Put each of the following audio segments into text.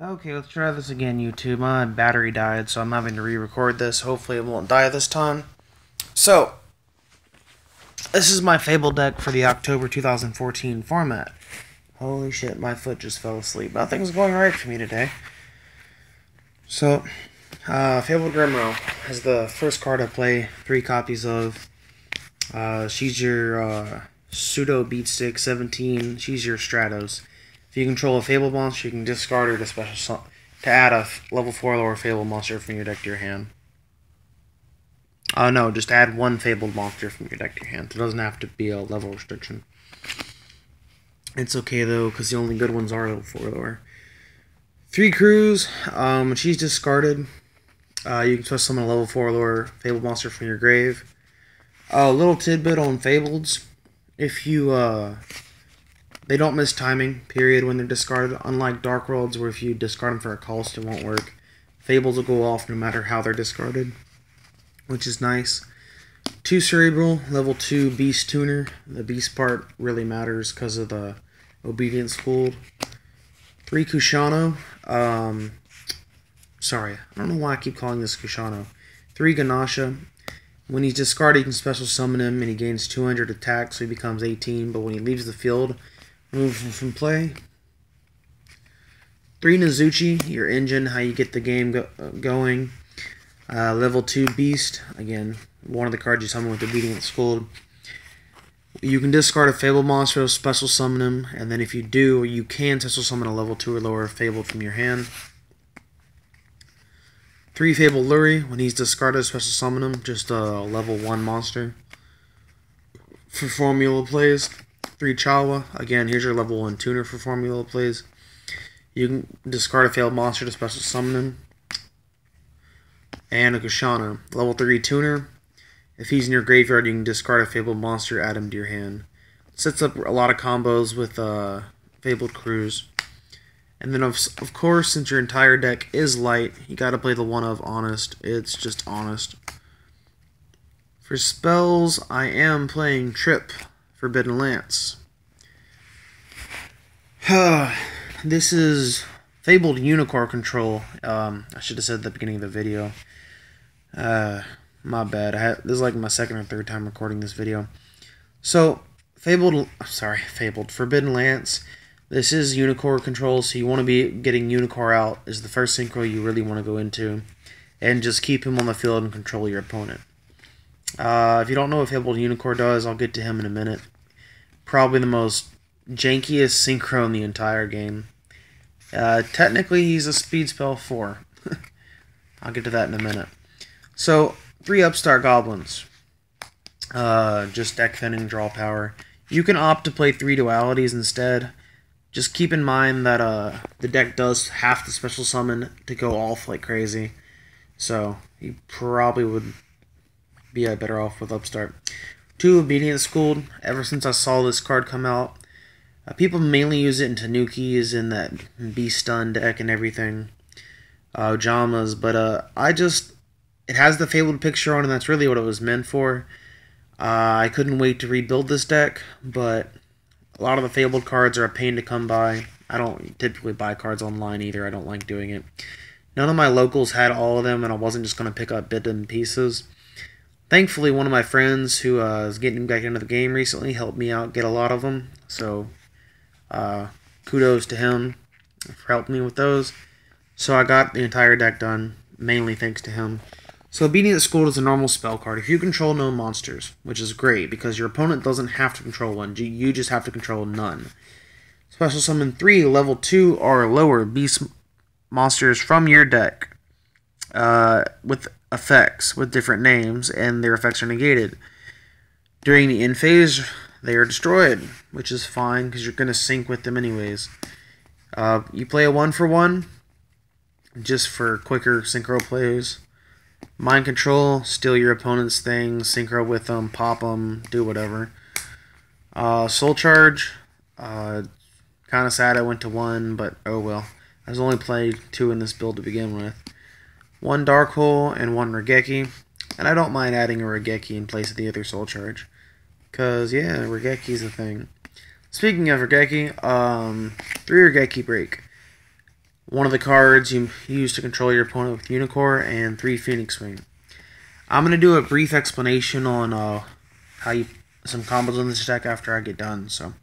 Okay, let's try this again, YouTube. My battery died, so I'm having to re-record this. Hopefully it won't die this time. So, this is my Fabled deck for the October 2014 format. Holy shit, my foot just fell asleep. Nothing's going right for me today. So, Fabled Grimro is the first card I play 3 copies of. She's your pseudo beatstick 17. She's your Stratos. If you control a Fabled monster, you can discard her to add a level 4 lower Fabled monster from your deck to your hand. No, just add 1 Fabled monster from your deck to your hand. It doesn't have to be a level restriction. It's okay though, because the only good ones are level 4 lower. 3 crews. When she's discarded, you can special summon a level 4 lower Fabled monster from your grave. A little tidbit on Fableds. If you, they don't miss timing, period, when they're discarded. Unlike Dark Worlds, where if you discard them for a cost, it won't work. Fables will go off no matter how they're discarded, which is nice. 2 Cerebral, level 2 Beast Tuner. The Beast part really matters because of the Obedience Schooled. 3 Kushano. Sorry, I don't know why I keep calling this Kushano. 3 Ganasha. When he's discarded, you can special summon him, and he gains 200 attack, so he becomes 18. But when he leaves the field, remove him from play. 3 Nezuchi, your engine, how you get the game going. Level 2 Beast, again, one of the cards you summon with Obedience Schooled. You can discard a Fabled monster, special summon him, and then if you do, you can special summon a level 2 or lower Fabled from your hand. 3 Fabled Lurie, when he's discarded, special summon him, just a level 1 monster. For formula plays, 3 Chawa, again, here's your level 1 tuner for formula plays. You can discard a Fabled monster to special summon him. And a Kushana, level 3 tuner. If he's in your graveyard, you can discard a Fabled monster, add him to your hand. Sets up a lot of combos with Fabled crews. And then, of course, since your entire deck is light, you gotta play the one of Honest. It's just Honest. For spells, I am playing Trip, Forbidden Lance. This is Fabled Unicore control. I should have said at the beginning of the video. My bad. This is like my second or third time recording this video. So, Fabled Forbidden Lance. This is Unicore control, so you want to be getting Unicore out is the first synchro you really want to go into. And just keep him on the field and control your opponent. If you don't know what Fabled Unicore does, I'll get to him in a minute. Probably the most jankiest synchro in the entire game. Technically, he's a speed spell 4. I'll get to that in a minute. So, 3 Upstart Goblins. Just deck thinning, draw power. You can opt to play 3 dualities instead. Just keep in mind that the deck does have to special summon to go off like crazy. So, you probably would be better off with Upstart. 2 Obedience Schooled. Ever since I saw this card come out, people mainly use it in Tanukis and that Beast Stun deck and everything. Jamas, but it has the Fabled picture on, and that's really what it was meant for. I couldn't wait to rebuild this deck, but a lot of the Fabled cards are a pain to come by. I don't typically buy cards online either. I don't like doing it. None of my locals had all of them, and I wasn't just going to pick up bits and pieces. Thankfully, one of my friends who is getting back into the game recently helped me out get a lot of them. So, kudos to him for helping me with those. So I got the entire deck done, mainly thanks to him. So Obedience Schooled is a normal spell card. If you control no monsters, which is great, because your opponent doesn't have to control one, you just have to control none. Special summon 3 level 2 or lower beast monsters from your deck with effects, with different names, and their effects are negated. During the end phase, they are destroyed, which is fine, because you're going to sync with them anyways. You play a 1-for-1, just for quicker synchro plays. Mind Control, steal your opponent's things, synchro with them, pop them, do whatever. Soul Charge, kind of sad I went to 1, but oh well. I was only played 2 in this build to begin with. 1 Dark Hole and 1 Regeki, and I don't mind adding a Regeki in place of the other Soul Charge. Because, yeah, Regeki's a thing. Speaking of Regeki, 3 Regeki break. one of the cards you use to control your opponent with Unicore, and 3 Phoenix Wing. I'm going to do a brief explanation on some combos on this deck after I get done. So,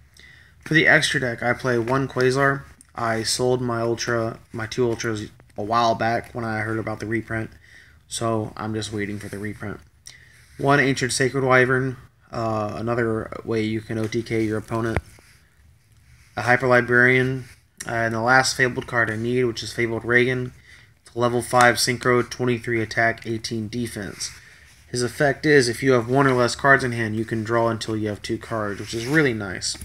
for the extra deck, I play 1 Quasar. I sold my 2 Ultras a while back when I heard about the reprint, so I'm just waiting for the reprint. 1 Ancient Sacred Wyvern, another way you can OTK your opponent. A Hyper Librarian, and the last Fabled card I need, which is Fabled Reagan. It's level 5 Synchro, 23 attack, 18 defense. His effect is, if you have 1 or less cards in hand, you can draw until you have 2 cards, which is really nice.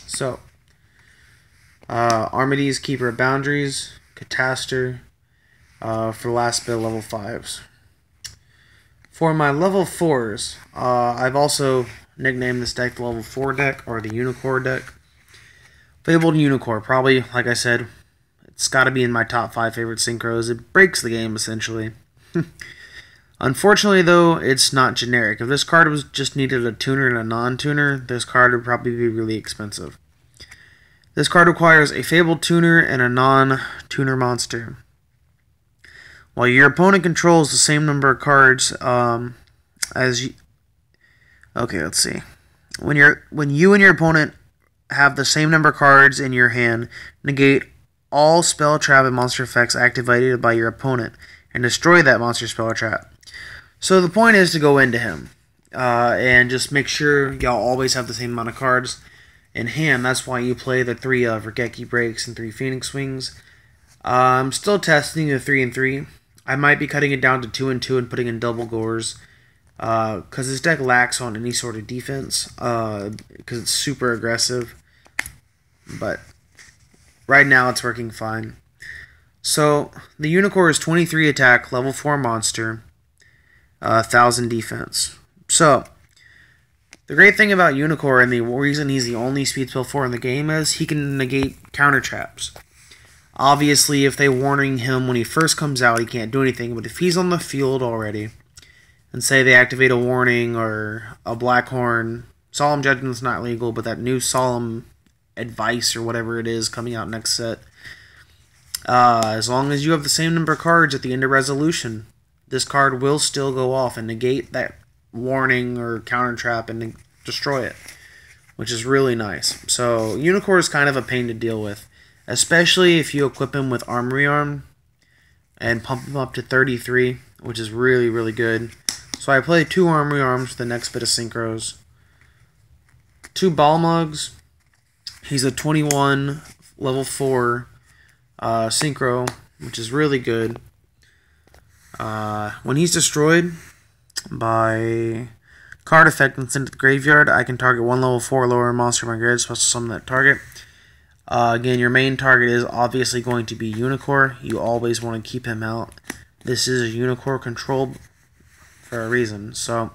So, Armides, Keeper of Boundaries, Cataster, for the last bit of level 5s. For my level 4s, I've also nicknamed this deck the level 4 deck, or the Unicore deck. Fabled Unicore, probably, like I said, it's got to be in my top 5 favorite synchros. It breaks the game, essentially. Unfortunately, though, it's not generic. If this card was just needed a tuner and a non-tuner, this card would probably be really expensive. This card requires a Fabled tuner and a non-tuner monster. While your opponent controls the same number of cards as you... Okay, let's see. When you and your opponent have the same number of cards in your hand, negate all spell, trap, and monster effects activated by your opponent, and destroy that monster, spell, or trap. So the point is to go into him, and just make sure y'all always have the same amount of cards in hand. That's why you play the 3 Regeki Breaks and 3 Phoenix Wings. I'm still testing the 3 and 3. I might be cutting it down to 2 and 2 and putting in double gores, because this deck lacks on any sort of defense, because it's super aggressive. But right now it's working fine. So the Unicore is 23 attack, level 4 monster, 1000 defense. So the great thing about Unicore, and the reason he's the only speed spell 4 in the game, is he can negate counter traps. Obviously, if they warning him when he first comes out, he can't do anything. But if he's on the field already, and say they activate a warning or a Blackhorn, Solemn Judgment's not legal, but that new Solemn Advice or whatever it is coming out next set, as long as you have the same number of cards at the end of resolution, this card will still go off and negate that warning or counter trap and destroy it, which is really nice. So Unicore is kind of a pain to deal with, especially if you equip him with Armory Arm and pump him up to 33, which is really, really good. So I play 2 Armory Arms for the next bit of synchros. 2 Ball Mugs. He's a 21 level 4 synchro, which is really good. When he's destroyed by card effect and sent to the graveyard, I can target 1 level 4 lower monster in my graveyard, special summon that target. Again, your main target is obviously going to be Unicore. You always want to keep him out. This is a Unicore control for a reason. So,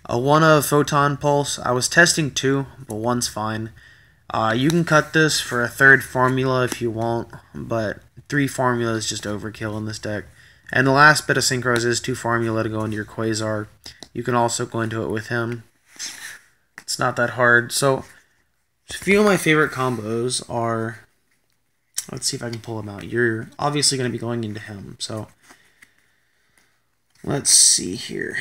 a 1 Photon Pulse. I was testing 2, but 1's fine. You can cut this for a 3rd formula if you want, but 3 formula is just overkill in this deck. And the last bit of synchros is 2 formula to go into your Quasar. You can also go into it with him. It's not that hard. So, a few of my favorite combos are... Let's see if I can pull them out. You're obviously going to be going into him, so... Let's see here.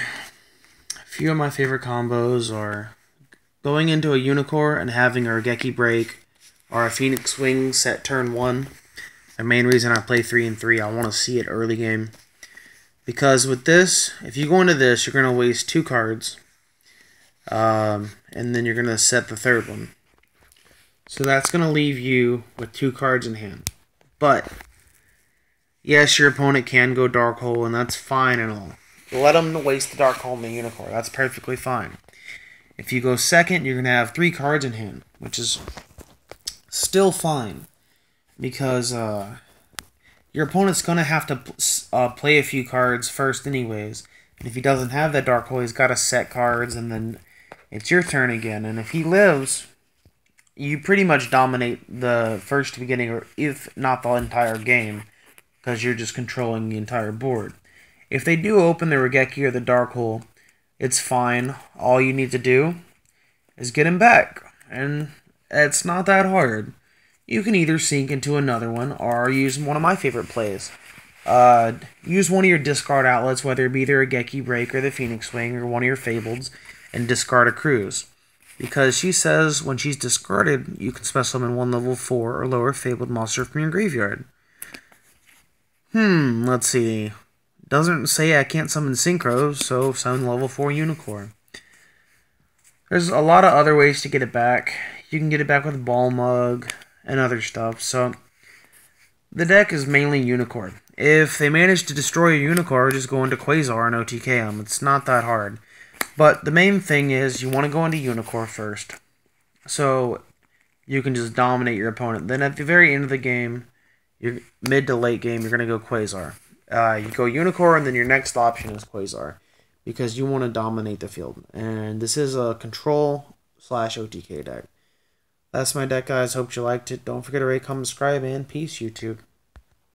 A few of my favorite combos are going into a Unicore and having a Regeki Break or a Phoenix Wing set turn 1. The main reason I play 3 and 3, I want to see it early game. Because with this, if you go into this, you're going to waste 2 cards. And then you're going to set the 3rd one. So that's going to leave you with 2 cards in hand. But, yes, your opponent can go Dark Hole, and that's fine and all. Let them waste the Dark Hole in the Unicore. That's perfectly fine. If you go second, you're going to have 3 cards in hand, which is still fine. Because your opponent's going to have to play a few cards first anyways. And if he doesn't have that Dark Hole, he's got to set cards, and then it's your turn again. And if he lives, you pretty much dominate the first beginning, or if not the entire game, because you're just controlling the entire board. If they do open the Regeki or the Dark Hole, it's fine. All you need to do is get him back. And it's not that hard. you can either sync into another one or use one of my favorite plays. Use one of your discard outlets, whether it be either a Geki Break or the Phoenix Wing or one of your Fableds, and discard a Cruise. Because she says when she's discarded, you can special summon one level 4 or lower Fabled monster from your graveyard. Let's see. Doesn't say I can't summon Synchro, so summon level 4 Unicore. There's a lot of other ways to get it back. You can get it back with Ball Mug and other stuff, so the deck is mainly Unicore. If they manage to destroy a Unicore, just go into Quasar and OTK them. It's not that hard. But the main thing is you want to go into Unicore first, so you can just dominate your opponent. Then at the very end of the game, your mid to late game, you're going to go Quasar. You go Unicore, and then your next option is Quasar, because you want to dominate the field. And this is a control/OTK deck. That's my deck, guys. Hope you liked it. Don't forget to rate, comment, subscribe, and peace, YouTube.